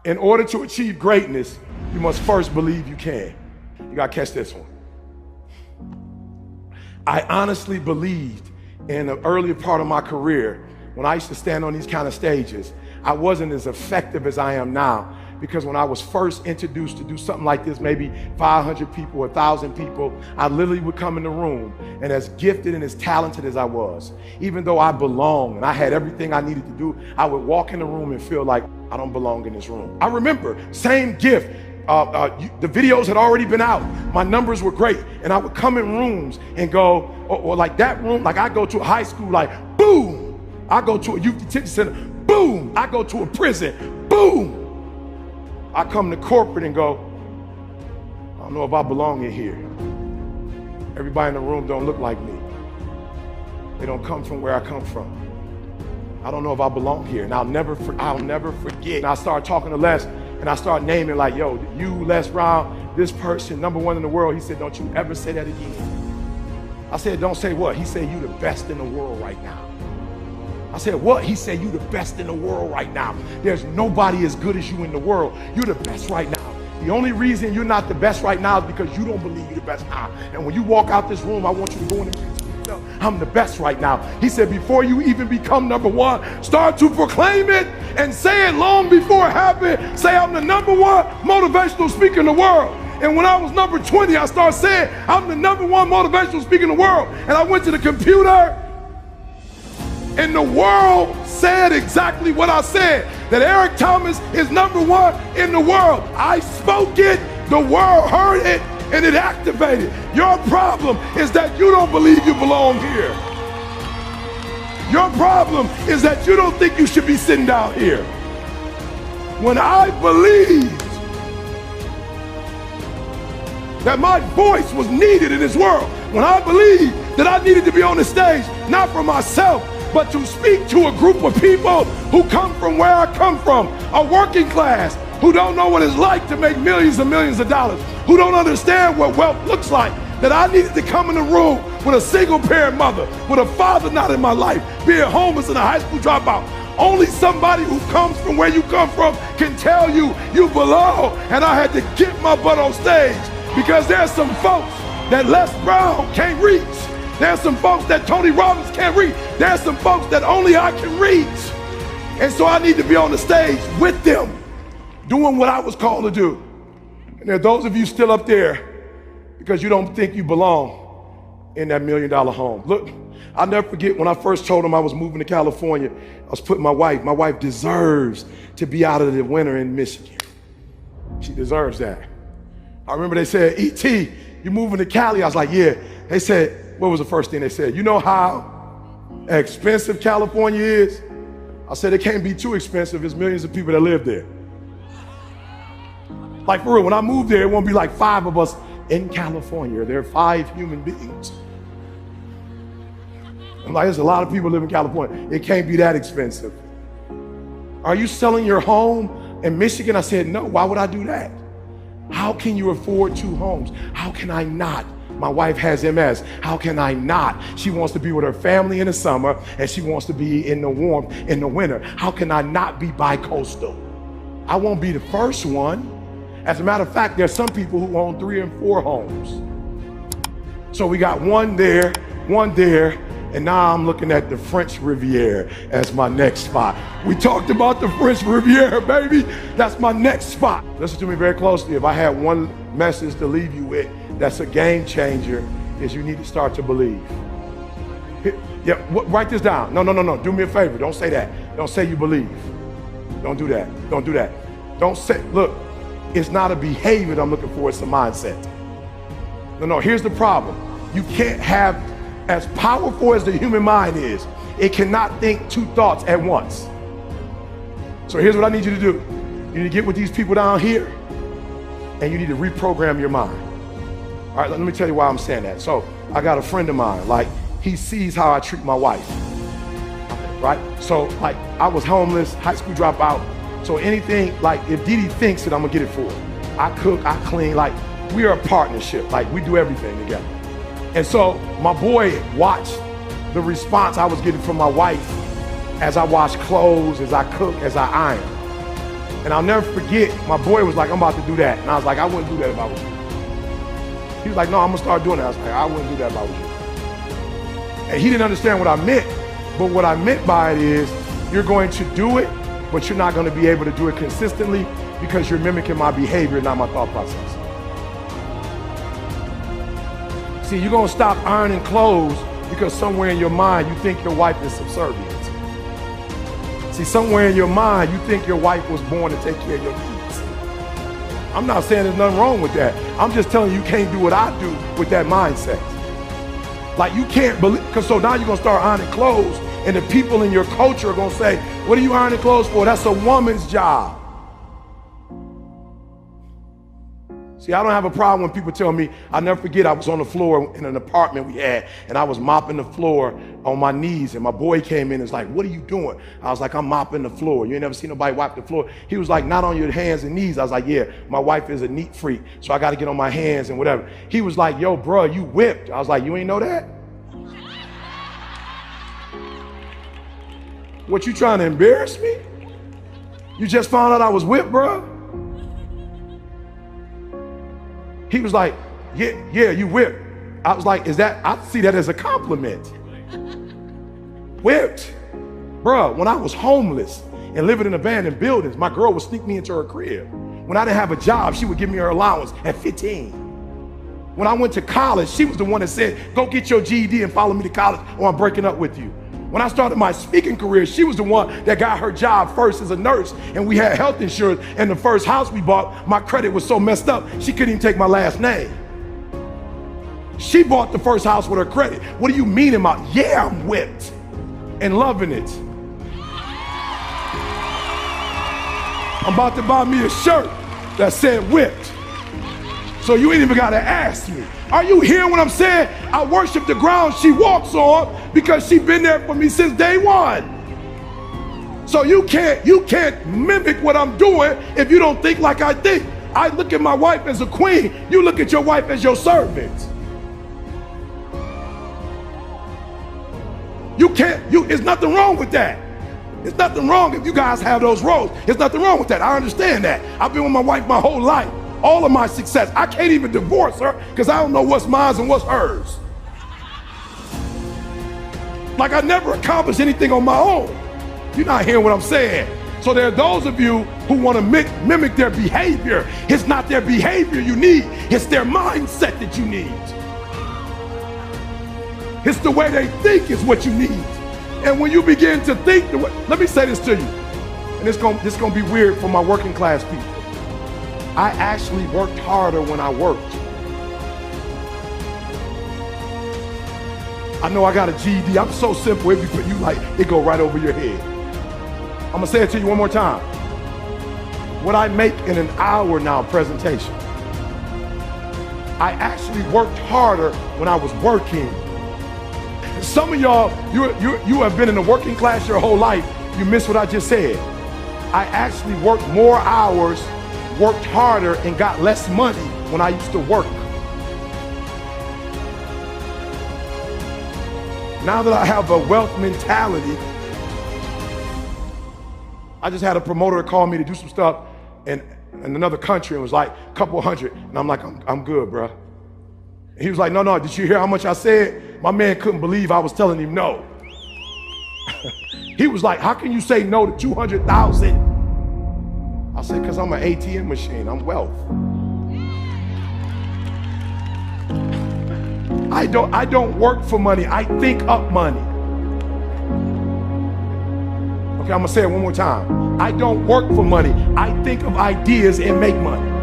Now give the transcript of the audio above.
In order to achieve greatness, you must first believe you can. You gotta catch this one. I honestly believed in the earlier part of my career, when I used to stand on these kind of stages, I wasn't as effective as I am now. Because when I was first introduced to do something like this, maybe 500 people, 1,000 people, I literally would come in the room, and as gifted and as talented as I was, even though I belonged and I had everything I needed to do, I would walk in the room and feel like I don't belong in this room. I remember, same gift, the videos had already been out, my numbers were great, and I would come in rooms and go, or like that room, like I go to a high school, like boom, I go to a youth detention center, boom, I go to a prison, boom. I come to corporate and go, I don't know if I belong in here. Everybody in the room don't look like me. They don't come from where I come from. I don't know if I belong here. And I'll never forget. And I started talking to Les, and I started naming like, yo, you, Les Brown, this person, #1 in the world. He said, don't you ever say that again. I said, don't say what? He said, you the best in the world right now. I said, what? He said, you the best in the world right now. There's nobody as good as you in the world. You're the best right now. The only reason you're not the best right now is because you don't believe you're the best now. And when you walk out this room, I want you to go in and say to yourself, I'm the best right now. He said, before you even become #1, start to proclaim it and say it long before it happens. Say, I'm the #1 motivational speaker in the world. And when I was number 20, I started saying, I'm the #1 motivational speaker in the world. And I went to the computer, and the world said exactly what I said, that Eric Thomas is #1 in the world. I spoke it, the world heard it, and it activated. Your problem is that you don't believe you belong here. Your problem is that you don't think you should be sitting down here. When I believed that my voice was needed in this world, when I believed that I needed to be on the stage, not for myself, but to speak to a group of people who come from where I come from, a working class, who don't know what it's like to make millions and millions of dollars, who don't understand what wealth looks like, that I needed to come in the room with a single parent mother, with a father not in my life, being homeless and a high school dropout. Only somebody who comes from where you come from can tell you you belong. And I had to get my butt on stage because there's some folks that Les Brown can't reach. There's some folks that Tony Robbins can't reach. There's some folks that only I can reach. And so I need to be on the stage with them, doing what I was called to do. And there are those of you still up there because you don't think you belong in that $1 million home. Look, I'll never forget when I first told them I was moving to California, I was putting my wife deserves to be out of the winter in Michigan. She deserves that. I remember they said, E.T., you moving to Cali? I was like, yeah. They said, what was the first thing they said? You know how expensive California is? I said, it can't be too expensive. There's millions of people that live there. Like for real, when I move there, it won't be like 5 of us in California. There are 5 human beings. I'm like, there's a lot of people live in California. It can't be that expensive. Are you selling your home in Michigan? I said, no, why would I do that? How can you afford 2 homes? How can I not? My wife has MS. How can I not? She wants to be with her family in the summer and she wants to be in the warmth in the winter. How can I not be bi-coastal? I won't be the first one. As a matter of fact, there's some people who own 3 and 4 homes. So we got one there, and now I'm looking at the French Riviera as my next spot. We talked about the French Riviera, baby. That's my next spot. Listen to me very closely. If I had one message to leave you with, that's a game changer, is you need to start to believe. Yeah, write this down. No. Do me a favor. Don't say that. Don't say you believe. Don't do that. Don't do that. Don't say, look, it's not a behavior that I'm looking for, it's a mindset. No, here's the problem. You can't have, as powerful as the human mind is, it cannot think 2 thoughts at once. So here's what I need you to do. You need to get with these people down here, and you need to reprogram your mind. All right, let me tell you why I'm saying that. So I got a friend of mine, like he sees how I treat my wife, right? So like I was homeless, high school dropout. So anything, like if Didi thinks it, I'm gonna get it for her. I cook, I clean, like we are a partnership. Like we do everything together. And so my boy watched the response I was getting from my wife as I wash clothes, as I cook, as I iron. And I'll never forget, my boy was like, I'm about to do that. And I was like, I wouldn't do that if I was you. He was like, no, I'm gonna start doing that. I was like, I wouldn't do that if I was you. And he didn't understand what I meant. But what I meant by it is, you're going to do it, but you're not gonna be able to do it consistently because you're mimicking my behavior, not my thought process. See, you're gonna stop ironing clothes because somewhere in your mind you think your wife is subservient. See, somewhere in your mind you think your wife was born to take care of your needs. I'm not saying there's nothing wrong with that. I'm just telling you, you can't do what I do with that mindset. Like, you can't believe, because so now you're gonna start ironing clothes, and the people in your culture are gonna say, what are you ironing clothes for? That's a woman's job. See, I don't have a problem when people tell me. I'll never forget, I was on the floor in an apartment we had, and I was mopping the floor on my knees, and my boy came in and was like, what are you doing? I was like, I'm mopping the floor. You ain't never seen nobody wipe the floor. He was like, not on your hands and knees. I was like, yeah, my wife is a neat freak, so I got to get on my hands and whatever. He was like, yo, bro, you whipped. I was like, you ain't know that? What, you trying to embarrass me? You just found out I was whipped, bro? He was like, yeah, you whipped. I was like, I see that as a compliment. Whipped. Bruh, when I was homeless and living in abandoned buildings, my girl would sneak me into her crib. When I didn't have a job, she would give me her allowance at 15. When I went to college, she was the one that said, go get your GED and follow me to college or I'm breaking up with you. When I started my speaking career, she was the one that got her job first as a nurse, and we had health insurance, and the first house we bought, my credit was so messed up, she couldn't even take my last name. She bought the first house with her credit. What do you mean yeah, I'm whipped and loving it. I'm about to buy me a shirt that said whipped. So you ain't even gotta ask me. Are you hearing what I'm saying? I worship the ground she walks on because she's been there for me since day one. So you can't mimic what I'm doing if you don't think like I think. I look at my wife as a queen. You look at your wife as your servant. There's nothing wrong with that. There's nothing wrong if you guys have those roles. There's nothing wrong with that. I understand that. I've been with my wife my whole life. All of my success. I can't even divorce her because I don't know what's mine and what's hers. Like, I never accomplished anything on my own. You're not hearing what I'm saying. So there are those of you who want to mimic their behavior. It's not their behavior you need. It's their mindset that you need. It's the way they think is what you need. And when you begin to think the way, let me say this to you, and this is gonna be weird for my working class people. I actually worked harder when I worked. I know I got a GED. I'm so simple. If you put you like, it go right over your head. I'm gonna say it to you one more time. What I make in an hour now presentation, I actually worked harder when I was working. Some of y'all, you have been in the working class your whole life. You missed what I just said. I actually worked more hours, worked harder, and got less money when I used to work. Now that I have a wealth mentality, I just had a promoter call me to do some stuff in another country and was like a couple hundred. And I'm like, I'm good, bro. And he was like, no, did you hear how much I said? My man couldn't believe I was telling him no. He was like, how can you say no to 200,000? I said, because I'm an ATM machine, I'm wealth. I don't work for money, I think up money. Okay, I'm gonna say it one more time. I don't work for money, I think of ideas and make money.